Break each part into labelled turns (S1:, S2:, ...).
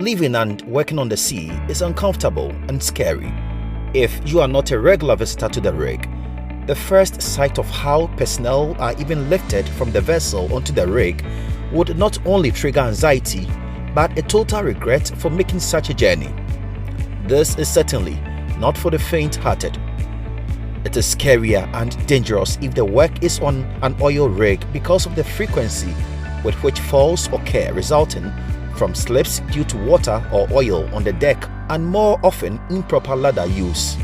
S1: Living and working on the sea is uncomfortable and scary. If you are not a regular visitor to the rig, the first sight of how personnel are even lifted from the vessel onto the rig would not only trigger anxiety, but a total regret for making such a journey. This is certainly not for the faint-hearted. It is scarier and dangerous if the work is on an oil rig because of the frequency with which falls occur resulting from slips due to water or oil on the deck and more often improper ladder use.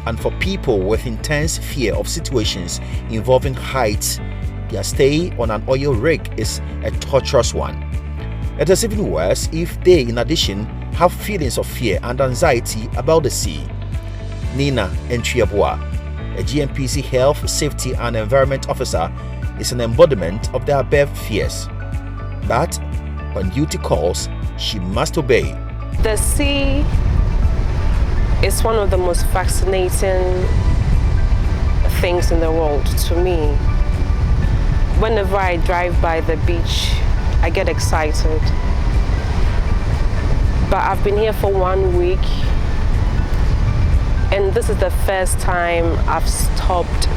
S1: And for people with intense fear of situations involving heights, their stay on an oil rig is a torturous one. It is even worse if they, in addition, have feelings of fear and anxiety about the sea. Nina Antwi-Yeboah, a GNPC Health, Safety and Environment Officer, is an embodiment of the above fears. But when duty calls, she must obey.
S2: The sea is one of the most fascinating things in the world to me. Whenever I drive by the beach, I get excited. But I've been here for 1 week, and this is the first time I've stopped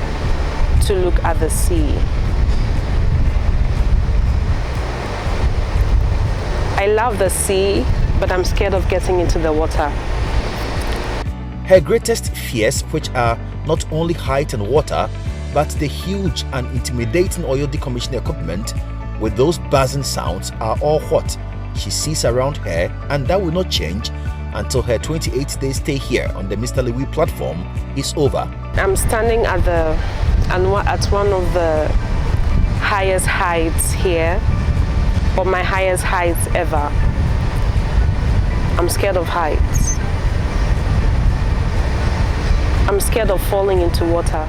S2: to look at the sea. I love the sea, but I'm scared of getting into the water.
S1: Her greatest fears, which are not only height and water, but the huge and intimidating oil decommissioning equipment with those buzzing sounds, are all what she sees around her, and that will not change until her 28-day stay here on the Mr. Lewy platform is over.
S2: I'm standing at one of the highest heights here, or my highest heights ever. I'm scared of heights. I'm scared of falling into water.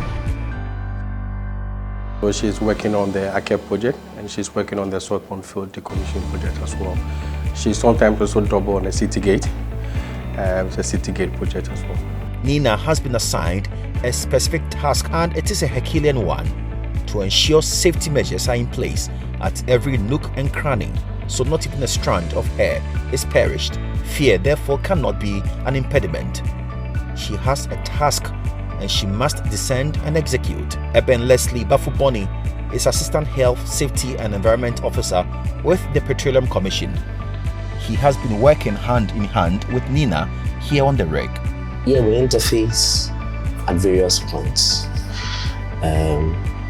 S3: So she's working on the ACE project, and she's working on the salt pond field decommissioning project as well. She sometimes also double on the city gate, the city gate project as well.
S1: Nina has been assigned a specific task, and it is a Herculean one, to ensure safety measures are in place at every nook and cranny, so not even a strand of hair is perished. Fear therefore cannot be an impediment. She has a task and she must descend and execute. Eben Leslie Bafuboni is Assistant Health, Safety and Environment Officer with the Petroleum Commission. He has been working hand in hand with Nina here on the rig.
S4: Yeah, we interface at various points.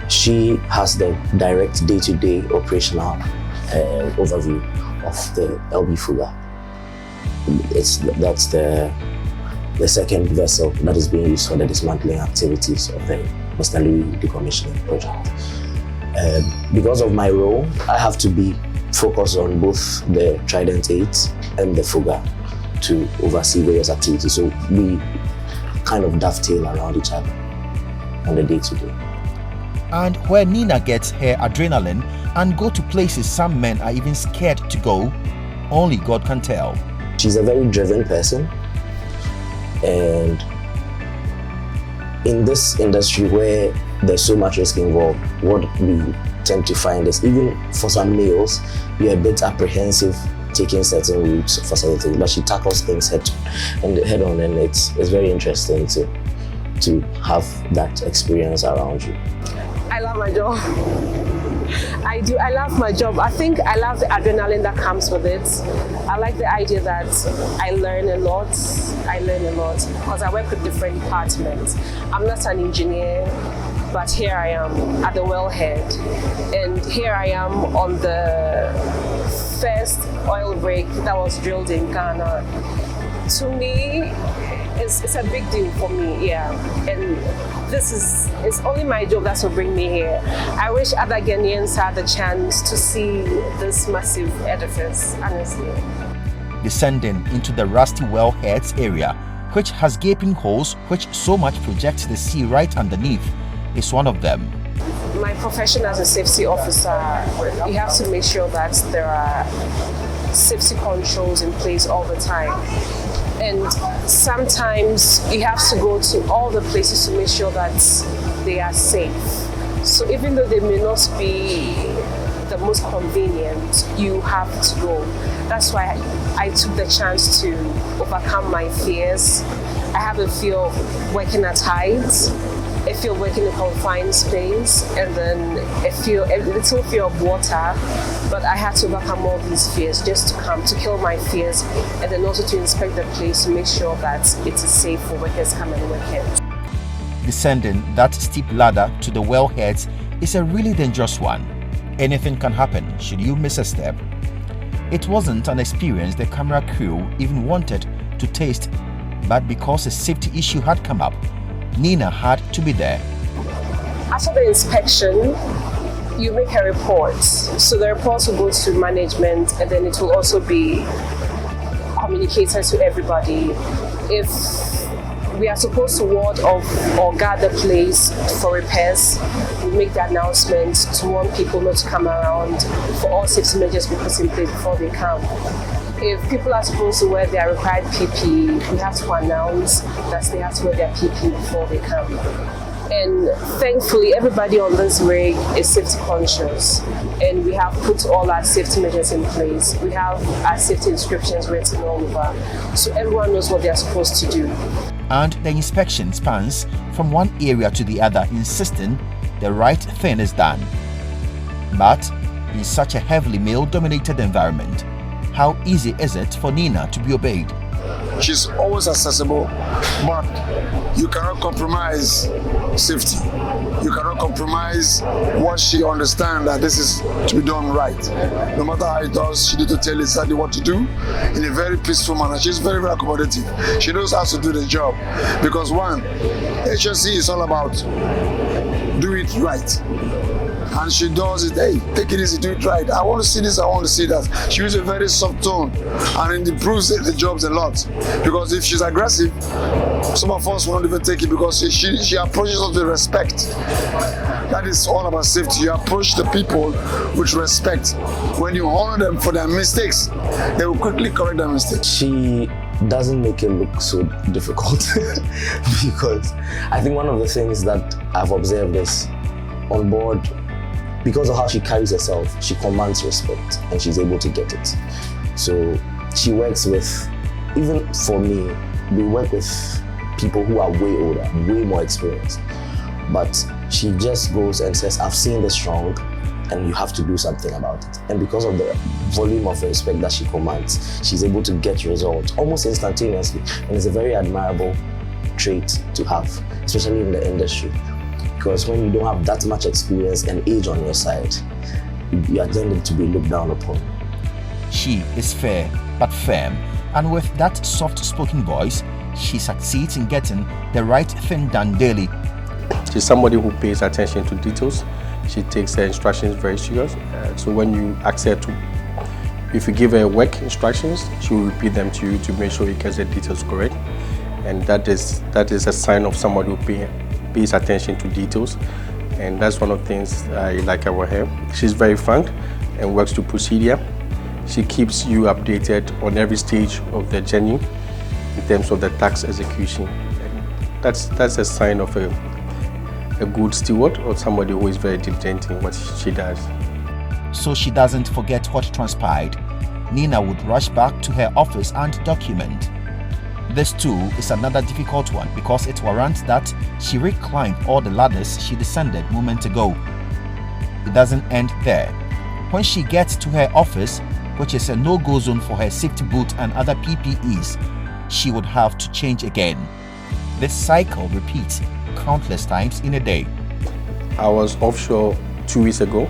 S4: She has the direct day-to-day operational overview of the LB Fuga. That's the second vessel that is being used for the dismantling activities of the Mr. Lewy decommissioning project. Because of my role, I have to be focused on both the Trident 8 and the Fuga to oversee various activities. So we kind of dovetail around each other on the day-to-day.
S1: And where Nina gets her adrenaline and go to places some men are even scared to go, only God can tell.
S4: She's a very driven person, and in this industry where there's so much risk involved, what we tend to find is even for some males, you're a bit apprehensive taking certain routes for certain things, but she tackles things head on, and it's very interesting to have that experience around you.
S2: I love my job. I do. I love my job. I think I love the adrenaline that comes with it. I like the idea that I learn a lot. Because I work with different departments. I'm not an engineer, but here I am at the wellhead. And here I am on the first oil rig that was drilled in Ghana. To me, it's a big deal for me, yeah. And it's only my job that will bring me here. I wish other Ghanaians had the chance to see this massive edifice, honestly.
S1: Descending into the rusty wellheads area, which has gaping holes which so much projects the sea right underneath, is one of them.
S2: My profession as a safety officer, you have to make sure that there are safety controls in place all the time. And sometimes you have to go to all the places to make sure that they are safe. So even though they may not be the the most convenient, you have to go. That's why I took the chance to overcome my fears. I have a fear of working at heights, a fear of working in a confined space, and then a little fear of water. But I had to overcome all these fears just to kill my fears, and then also to inspect the place to make sure that it is safe for workers come and work here.
S1: Descending that steep ladder to the wellheads is a really dangerous one. Anything can happen should you miss a step. It wasn't an experience the camera crew even wanted to taste, but because a safety issue had come up, Nina had to be there.
S2: After the inspection, you make a report. So the report will go to management, and then it will also be communicated to everybody. If we are supposed to ward off or guard the place for repairs, we make the announcement to warn people not to come around, for all safety measures we put in place before they come. If people are supposed to wear their required PPE, we have to announce that they have to wear their PPE before they come. And thankfully, everybody on this rig is safety conscious, and we have put all our safety measures in place. We have our safety inscriptions written all over, so everyone knows what they are supposed to do.
S1: And the inspection spans from one area to the other, insisting the right thing is done. But in such a heavily male-dominated environment, how easy is it for Nina to be obeyed?
S5: She's always accessible, but you cannot compromise safety. You cannot compromise what she understands that this is to be done right. No matter how it does, she needs to tell exactly what to do in a very peaceful manner. She's very, very accommodative. She knows how to do the job because one, HSC is all about do it right. And she does it, hey, take it easy, do it right. I want to see this, I want to see that. She uses a very soft tone and it improves the jobs a lot. Because if she's aggressive, some of us won't even take it because she approaches us with respect. That is all about safety. You approach the people with respect. When you honor them for their mistakes, they will quickly correct their mistakes.
S4: She doesn't make it look so difficult because I think one of the things that I've observed is on board, because of how she carries herself, she commands respect and she's able to get it. So she works with, even for me, we work with people who are way older, way more experienced. But she just goes and says, I've seen this wrong and you have to do something about it. And because of the volume of respect that she commands, she's able to get results almost instantaneously. And it's a very admirable trait to have, especially in the industry. Because when you don't have that much experience and age on your side, you are tended to be looked down upon.
S1: She is fair but firm, and with that soft-spoken voice, she succeeds in getting the right thing done daily.
S3: She's somebody who pays attention to details. She takes her instructions very serious. So when you ask her if you give her work instructions, she will repeat them to you to make sure you get the details correct. And that is a sign of somebody who pays attention to details, and that's one of the things I like about her. She's very frank and works to procedure. She keeps you updated on every stage of the journey in terms of the tax execution. And that's a sign of a good steward or somebody who is very diligent in what she does.
S1: So she doesn't forget what transpired. Nina would rush back to her office and document. This too is another difficult one because it warrants that she reclimbed all the ladders she descended moments ago. It doesn't end there. When she gets to her office, which is a no-go zone for her safety boot and other PPEs, she would have to change again. This cycle repeats countless times in a day.
S3: I was offshore 2 weeks ago.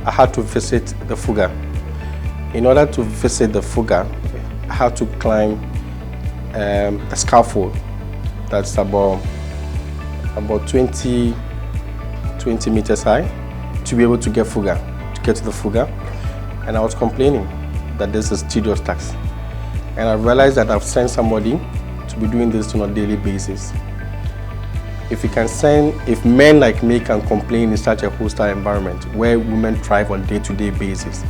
S3: I had to visit the Fuga. In order to visit the Fuga, I had to climb a scaffold that's about 20 meters high to be able to get to the Fuga. And I was complaining that this is tedious task. And I realized that I've sent somebody to be doing this on a daily basis. If men like me can complain in such a hostile environment where women thrive on day-to-day basis,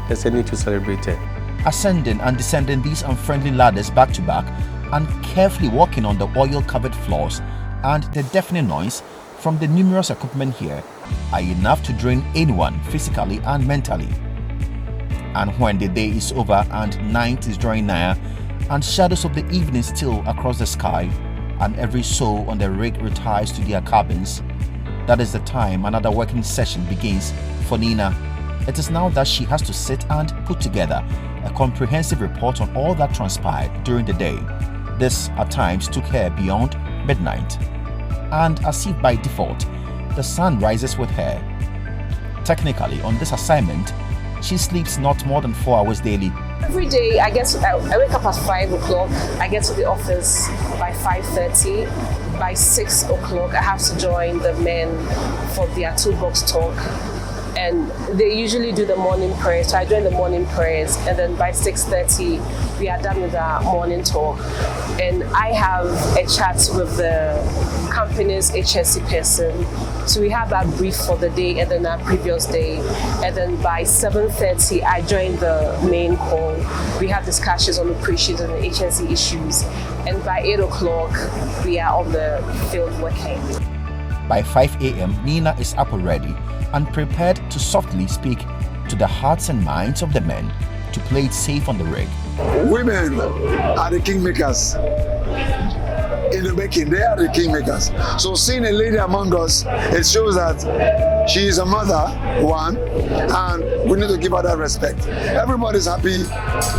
S3: there's a need to celebrate it.
S1: Ascending and descending these unfriendly ladders back to back and carefully walking on the oil-covered floors and the deafening noise from the numerous equipment here are enough to drain anyone physically and mentally. And when the day is over and night is drawing nigher, and shadows of the evening steal across the sky, and every soul on the rig retires to their cabins, that is the time another working session begins for Nina. It is now that she has to sit and put together a comprehensive report on all that transpired during the day. This at times took her beyond midnight, and as if by default, the sun rises with her. Technically, on this assignment, she sleeps not more than 4 hours daily.
S2: Every day I wake up at 5 o'clock, I get to the office by 5:30. By 6 o'clock I have to join the men for their toolbox talk. And they usually do the morning prayers, so I join the morning prayers, and then by 6:30 we are done with our morning talk. And I have a chat with the company's HSC person, so we have that brief for the day and then our previous day. And then by 7:30 I join the main call. We have discussions on operations and the HSC issues, and by 8 o'clock we are on the field working.
S1: By 5 a.m. Nina is up already and prepared to softly speak to the hearts and minds of the men to play it safe on the rig.
S5: Women are the kingmakers. In the making, they are the kingmakers. So seeing a lady among us, it shows that she is a mother, one, and we need to give her that respect. Everybody's happy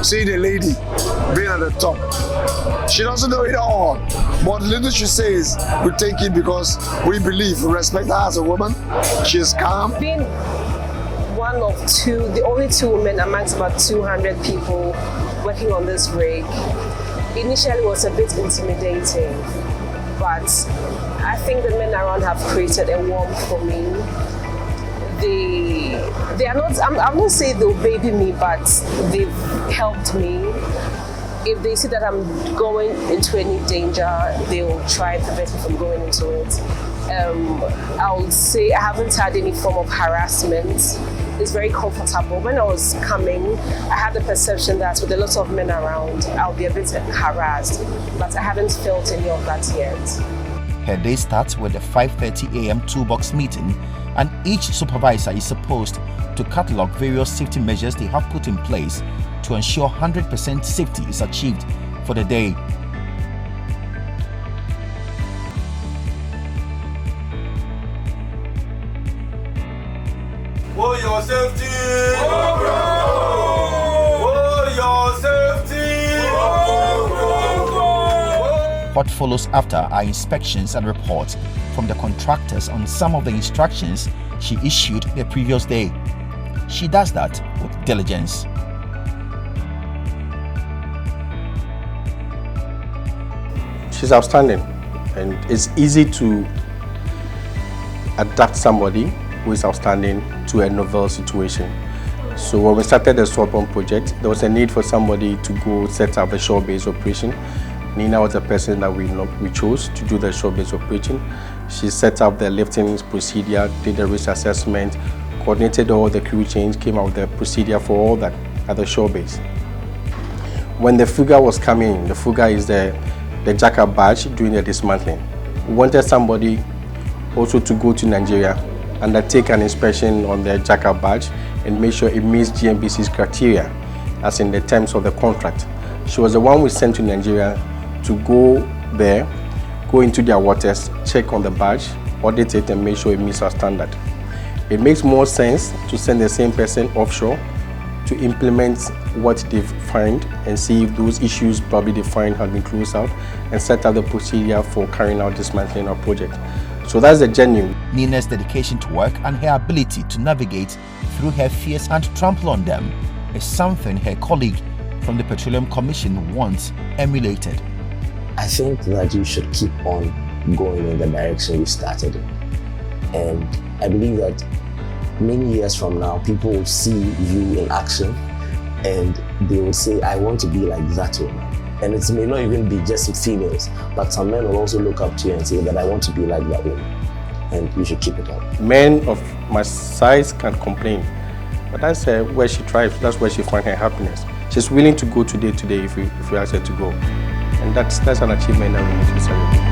S5: seeing a lady being at the top. She doesn't know it all, but the little she says, we take it because we believe, we respect her as a woman. She is calm.
S2: Being one of two, the only two women amongst about 200 people working on this rig, initially was a bit intimidating, but I think the men around have created a warmth for me. They are not, I'm not saying they'll baby me, but they've helped me. If they see that I'm going into any danger, they will try to prevent me from going into it. I would say I haven't had any form of harassment. It's very comfortable. When I was coming, I had the perception that with a lot of men around, I'll be a bit harassed, but I haven't felt any of that yet.
S1: Her day starts with a 5:30 a.m. toolbox meeting, and each supervisor is supposed to catalog various safety measures they have put in place to ensure 100% safety is achieved for the day.
S6: For your safety! For your safety!
S1: What follows after are inspections and reports from the contractors on some of the instructions she issued the previous day. She does that with diligence.
S3: She's outstanding, and it's easy to adapt somebody who is outstanding to a novel situation. So when we started the shore pump project, there was a need for somebody to go set up a shore-based operation. Nina was the person that we chose to do the shore-based operation. She set up the lifting procedure, did the risk assessment, coordinated all the crew change, came out with the procedure for all that at the shore base. When the fugger was coming in, the fugger is the jack-up barge doing the dismantling. We wanted somebody also to go to Nigeria, undertake an inspection on the jack-up barge and make sure it meets GNPC's criteria, as in the terms of the contract. She was the one we sent to Nigeria to go there, go into their waters, check on the barge, audit it and make sure it meets our standard. It makes more sense to send the same person offshore to implement what they've found and see if those issues probably they find have been closed out and set up the procedure for carrying out dismantling our project. So that's the genuine.
S1: Nina's dedication to work and her ability to navigate through her fears and trample on them is something her colleague from the Petroleum Commission once emulated.
S4: I think that you should keep on going in the direction you started in. And I believe that many years from now, people will see you in action and they will say, I want to be like that woman. And it may not even be just females, but some men will also look up to you and say that I want to be like that woman. And you should keep it up.
S3: Men of my size can complain, but that's where she thrives. That's where she finds her happiness. She's willing to go today if we ask her to go. And that's an achievement that we need to celebrate.